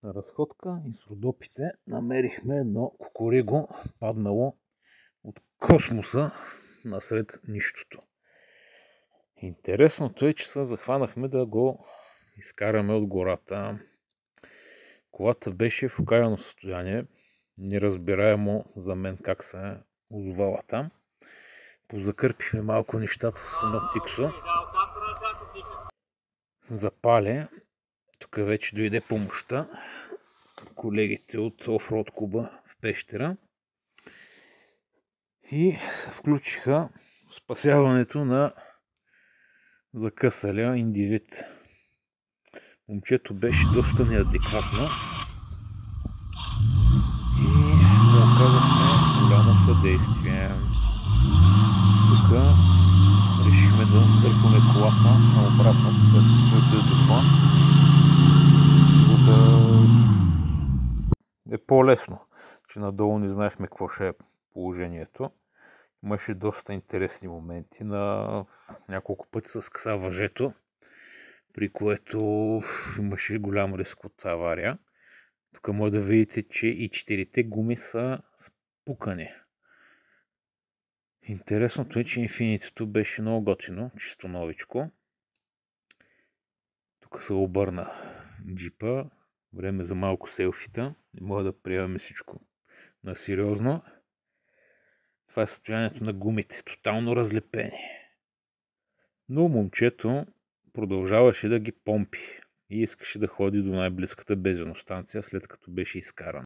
На разходка и с Родопите намерихме едно кукуриго, паднало от космоса насред нищото. Интересното е, че се захванахме да го изкараме от гората. Колата беше в окаяно състояние, неразбираемо за мен как се е озовала там. Позакърпихме малко нещата с едно тиксо. Запали. Тук вече дойде помощта. Колегите от Офроуд клуба в Пещера и се включиха в спасяването на закъсалия индивид. Момчето беше доста неадекватно и му оказахме голямо съдействие. Тук решихме да търкаме колата на обратно, което е дошла, за да е по-лесно, че надолу не знаехме какво ще е положението. Имаше доста интересни моменти. На няколко пъти се скъса въжето, при което имаше голям риск от авария. Тук може да видите, че и 4-те гуми са спукани. Интересното е, че Infinity беше много готино, чисто новичко. Тук се обърна джипа. Време за малко селфита. Не мога да приемаме всичко на сериозно. Това е състоянието на гумите. Тотално разлепени. Но момчето продължаваше да ги помпи и искаше да ходи до най-близката бензиностанция, след като беше изкаран.